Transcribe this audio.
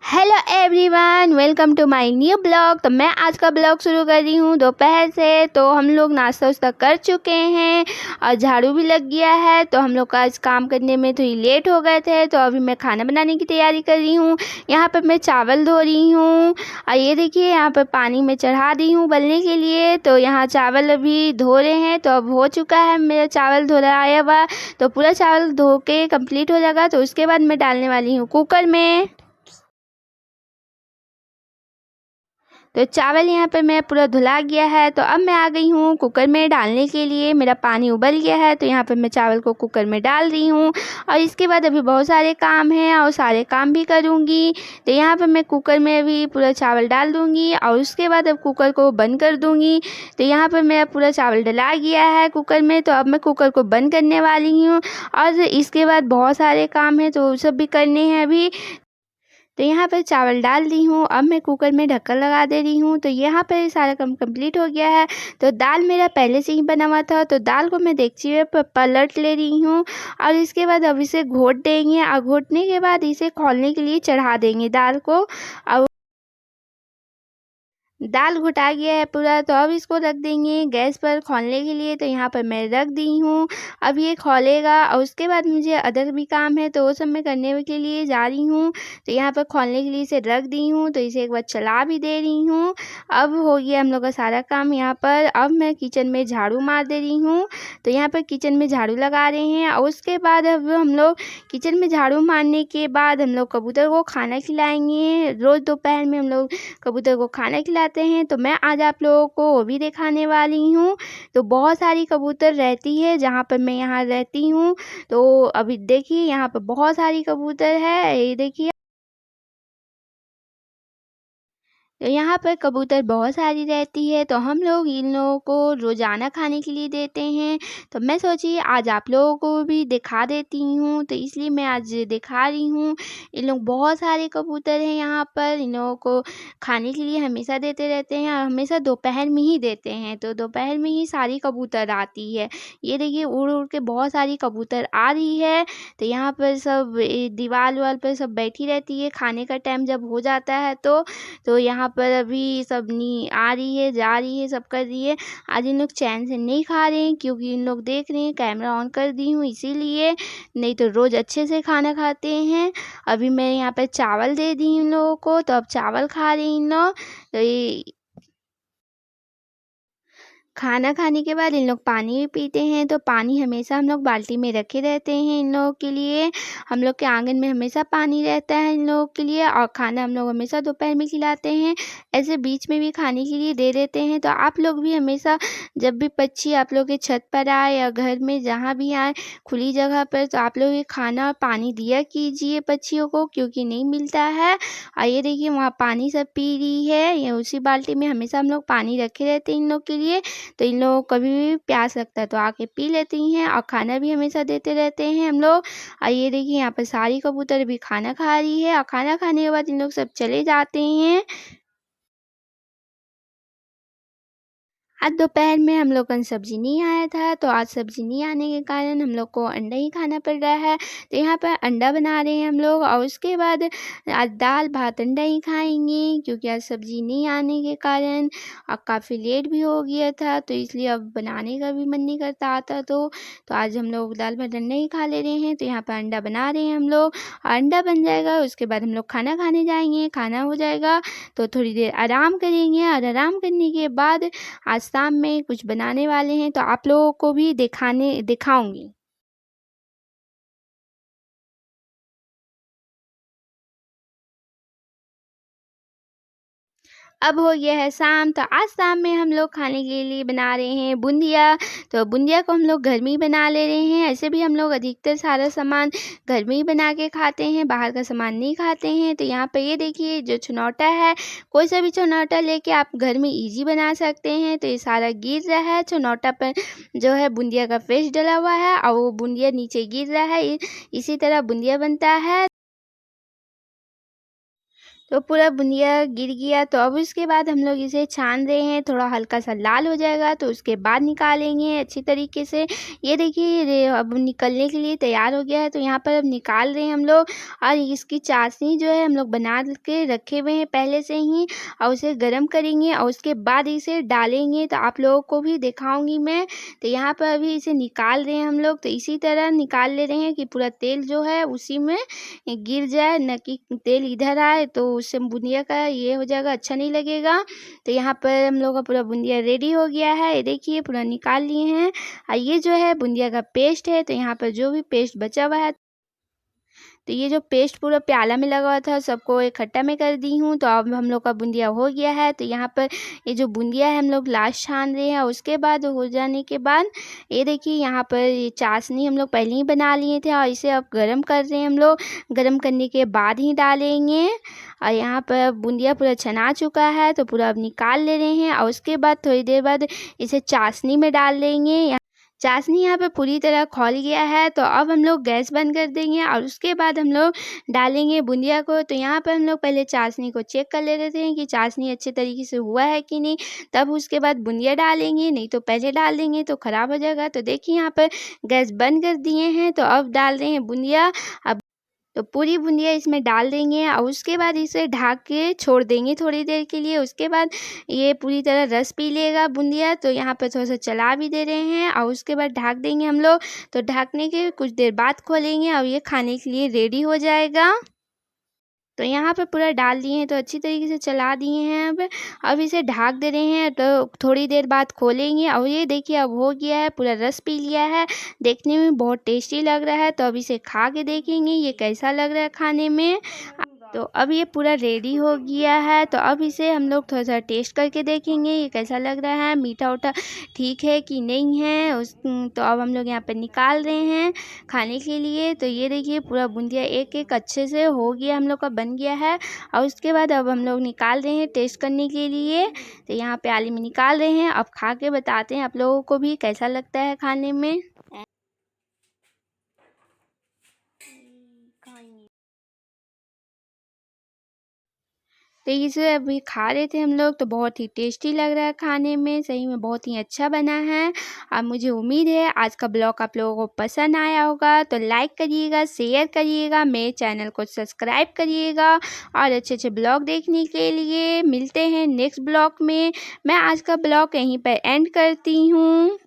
Hello everyone, welcome to my new blog. तो मैं आज का ब्लॉग शुरू कर रही हूँ दोपहर से। तो हम लोग नाश्ता वास्ता कर चुके हैं और झाड़ू भी लग गया है। तो हम लोग का आज काम करने में थोड़ी लेट हो गए थे। तो अभी मैं खाना बनाने की तैयारी कर रही हूँ। यहाँ पर मैं चावल धो रही हूँ और ये देखिए यहाँ पर पानी में चढ़ा दी हूँ उबलने के लिए। तो यहाँ चावल अभी धो रहे हैं। तो अब हो चुका है मेरा चावल धो रहा आया हुआ। तो पूरा चावल धो के कंप्लीट हो जाएगा। तो उसके बाद मैं डालने वाली हूँ कुकर में। तो चावल यहाँ पे मैं पूरा धुला गया है। तो अब मैं आ गई हूँ कुकर में डालने के लिए। मेरा पानी उबल गया है। तो यहाँ पे मैं चावल को कुकर में डाल रही हूँ और इसके बाद अभी बहुत सारे काम हैं और सारे काम भी करूँगी। तो यहाँ पे मैं कुकर में अभी पूरा चावल डाल दूँगी और उसके बाद अब कुकर को बंद कर दूँगी। तो यहाँ पर मेरा पूरा चावल डला गया है कुकर में। तो अब मैं कुकर को बंद करने वाली हूँ और इसके बाद बहुत सारे काम हैं तो वो सब भी करने हैं अभी। तो यहाँ पर चावल डाल दी हूँ। अब मैं कुकर में ढक्कन लगा दे रही हूँ। तो यहाँ पर सारा काम कंप्लीट हो गया है। तो दाल मेरा पहले से ही बना हुआ था। तो दाल को मैं देगची में पलट ले रही हूँ और इसके बाद अब इसे घोट देंगे और घोटने के बाद इसे खौलने के लिए चढ़ा देंगे दाल को। और दाल घुटा गया है पूरा। तो अब इसको रख देंगे गैस पर खौलने के लिए। तो यहाँ पर मैं रख दी हूँ। अब ये खौलेगा और उसके बाद मुझे अदर भी काम है तो वो सब मैं करने के लिए जा रही हूँ। तो यहाँ पर खौलने के लिए इसे रख दी हूँ। तो इसे एक बार चला भी दे रही हूँ। अब हो गया हम लोग का सारा काम यहाँ पर। अब मैं किचन में झाड़ू मार दे रही हूँ। तो यहाँ पर किचन में झाड़ू लगा रहे हैं और उसके बाद अब हम लोग किचन में झाड़ू मारने के बाद हम लोग कबूतर को खाना खिलाएंगे। रोज़ दोपहर में हम लोग कबूतर को खाना खिलाते हैं। तो मैं आज आप लोगों को वो भी दिखाने वाली हूँ। तो बहुत सारी कबूतर रहती है जहाँ पर मैं यहाँ रहती हूँ। तो अभी देखिए यहाँ पर बहुत सारी कबूतर है, ये देखिए। तो यहाँ पर कबूतर बहुत सारी रहती है। तो हम लोग इन लोगों को रोज़ाना खाने के लिए देते हैं। तो मैं सोची आज आप लोगों को भी दिखा देती हूँ। तो इसलिए मैं आज दिखा रही हूँ। इन लोग बहुत सारे कबूतर हैं यहाँ पर। इन लोगों को खाने के लिए हमेशा देते रहते हैं और हमेशा दोपहर में ही देते हैं। तो दोपहर में ही सारी कबूतर आती है। ये देखिए उड़ उड़ के बहुत सारी कबूतर आ रही है। तो यहाँ पर सब दीवार वाल पर सब बैठी रहती है खाने का टाइम जब हो जाता है। तो यहाँ पर अभी सब नी आ रही है, जा रही है, सब कर रही है। आज इन लोग चैन से नहीं खा रहे हैं क्योंकि इन लोग देख रहे हैं कैमरा ऑन कर दी हूँ इसीलिए। नहीं तो रोज़ अच्छे से खाना खाते हैं। अभी मैं यहाँ पे चावल दे दी इन लोगों को। तो अब चावल खा रहे हैं इन लोग। तो ये खाना खाने के बाद इन लोग पानी भी पीते हैं। तो पानी हमेशा हम लोग बाल्टी में रखे रहते हैं इन लोगों के लिए। हम लोग के आंगन में हमेशा पानी रहता है इन लोगों के लिए और खाना हम लोग हमेशा दोपहर में खिलाते हैं। ऐसे बीच में भी खाने के लिए दे देते हैं। तो आप लोग भी हमेशा जब भी पक्षी आप लोग के छत पर आए या घर में जहाँ भी आए खुली जगह पर, तो आप लोग ये खाना और पानी दिया कीजिए पक्षियों को क्योंकि नहीं मिलता है। और ये देखिए वहाँ पानी सब पी रही है। ये उसी बाल्टी में हमेशा हम लोग पानी रखे रहते हैं इन लोग के लिए। तो इन लोगों को कभी भी प्यास लगता है तो आके पी लेती हैं और खाना भी हमेशा देते रहते हैं हम लोग। और ये देखिए यहाँ पर सारी कबूतर भी खाना खा रही है और खाना खाने के बाद इन लोग सब चले जाते हैं। आज दोपहर में हम लोग का सब्ज़ी नहीं आया था। तो आज सब्ज़ी नहीं आने के कारण हम लोग को अंडा ही खाना पड़ रहा है। तो यहाँ पर अंडा बना रहे हैं हम लोग और उसके बाद आज दाल भात अंडा ही खाएंगे क्योंकि आज सब्ज़ी नहीं आने के कारण और काफ़ी लेट भी हो गया था। तो इसलिए अब बनाने का भी मन नहीं करता आता। तो आज हम लोग दाल भात अंडा ही खा ले रहे हैं। तो यहाँ पर अंडा बना रहे हैं हम लोग और अंडा बन जाएगा उसके बाद हम लोग खाना खाने जाएंगे। खाना हो जाएगा तो थोड़ी देर आराम करेंगे और आराम करने के बाद आज शाम में कुछ बनाने वाले हैं। तो आप लोगों को भी दिखाऊंगी। अब हो गया है शाम। तो आज शाम में हम लोग खाने के लिए बना रहे हैं बूंदिया। तो बूंदिया को हम लोग घर में ही बना ले रहे हैं। ऐसे भी हम लोग अधिकतर सारा सामान घर में ही बना के खाते हैं, बाहर का सामान नहीं खाते हैं। तो यहाँ पे ये देखिए जो छुनौटा है, कोई सा भी छुनौटा लेके आप घर में इजी बना सकते हैं। तो ये सारा गिर रहा है छुनौटा पर जो है बूंदिया का फेस डला हुआ है और वो बूंदिया नीचे गिर रहा है। इसी तरह बूंदिया बनता है। तो पूरा बुंदिया गिर गया। तो अब उसके बाद हम लोग इसे छान रहे हैं, थोड़ा हल्का सा लाल हो जाएगा तो उसके बाद निकालेंगे अच्छी तरीके से। ये देखिए ये अब निकलने के लिए तैयार हो गया है। तो यहाँ पर अब निकाल रहे हैं हम लोग, और इसकी चाशनी जो है हम लोग बना के रखे हुए हैं पहले से ही, और उसे गर्म करेंगे और उसके बाद इसे डालेंगे। तो आप लोगों को भी दिखाऊंगी मैं। तो यहाँ पर अभी इसे निकाल रहे हैं हम लोग। तो इसी तरह निकाल ले रहे हैं कि पूरा तेल जो है उसी में गिर जाए, न कि तेल इधर आए, तो उससे बुंदिया का ये हो जाएगा, अच्छा नहीं लगेगा। तो यहाँ पर हम लोग का पूरा बुंदिया रेडी हो गया है। ये देखिए पूरा निकाल लिए हैं। और ये जो है बुंदिया का पेस्ट है। तो यहाँ पर जो भी पेस्ट बचा हुआ है, तो ये जो पेस्ट पूरा प्याला में लगा हुआ था सबको इकट्ठा में कर दी हूँ। तो अब हम लोग का बूंदिया हो गया है। तो यहाँ पर ये जो बूंदिया है हम लोग लास्ट छान रहे हैं। उसके बाद हो जाने के बाद ये देखिए यहाँ पर ये चाशनी हम लोग पहले ही बना लिए थे, और इसे अब गरम कर रहे हैं हम लोग। गरम करने के बाद ही डालेंगे। और यहाँ पर बूंदिया पूरा छना चुका है, तो पूरा अब निकाल ले रहे हैं। और उसके बाद थोड़ी देर बाद इसे चाशनी में डाल देंगे। चाशनी यहाँ पे पूरी तरह खौल गया है। तो अब हम लोग गैस बंद कर देंगे, और उसके बाद हम लोग डालेंगे बूंदिया को। तो यहाँ पर हम लोग पहले चाशनी को चेक कर ले रहे हैं कि चाशनी अच्छे तरीके से हुआ है कि नहीं, तब उसके बाद बूंदिया डालेंगे। नहीं तो पहले डाल देंगे तो ख़राब हो जाएगा। तो देखिए यहाँ पर गैस बंद कर दिए हैं। तो अब डाल रहे हैं बूंदिया। अब तो पूरी बूंदिया इसमें डाल देंगे, और उसके बाद इसे ढक के छोड़ देंगे थोड़ी देर के लिए। उसके बाद ये पूरी तरह रस पी लेगा बूंदिया। तो यहाँ पर थोड़ा सा चला भी दे रहे हैं, और उसके बाद ढक देंगे हम लोग। तो ढकने के कुछ देर बाद खोलेंगे, और ये खाने के लिए रेडी हो जाएगा। तो यहाँ पे पूरा डाल दिए हैं, तो अच्छी तरीके से चला दिए हैं। अब इसे ढक दे रहे हैं। तो थोड़ी देर बाद खोलेंगे, और ये देखिए अब हो गया है, पूरा रस पी लिया है। देखने में बहुत टेस्टी लग रहा है। तो अब इसे खा के देखेंगे ये कैसा लग रहा है खाने में। तो अब ये पूरा रेडी हो गया है। तो अब इसे हम लोग थोड़ा सा टेस्ट करके देखेंगे ये कैसा लग रहा है, मीठा उठा ठीक है कि नहीं है। तो अब हम लोग यहाँ पर निकाल रहे हैं खाने के लिए। तो ये देखिए पूरा बूंदिया एक एक अच्छे से हो गया, हम लोग का बन गया है। और उसके बाद अब हम लोग निकाल रहे हैं टेस्ट करने के लिए। तो यहाँ पे आली में निकाल रहे हैं। अब खा के बताते हैं आप लोगों को भी कैसा लगता है खाने में। तो इसे अभी खा रहे थे हम लोग, तो बहुत ही टेस्टी लग रहा है खाने में, सही में बहुत ही अच्छा बना है। और मुझे उम्मीद है आज का ब्लॉग आप लोगों को पसंद आया होगा। तो लाइक करिएगा, शेयर करिएगा, मेरे चैनल को सब्सक्राइब करिएगा, और अच्छे अच्छे ब्लॉग देखने के लिए मिलते हैं नेक्स्ट ब्लॉग में। मैं आज का ब्लॉग यहीं पर एंड करती हूँ।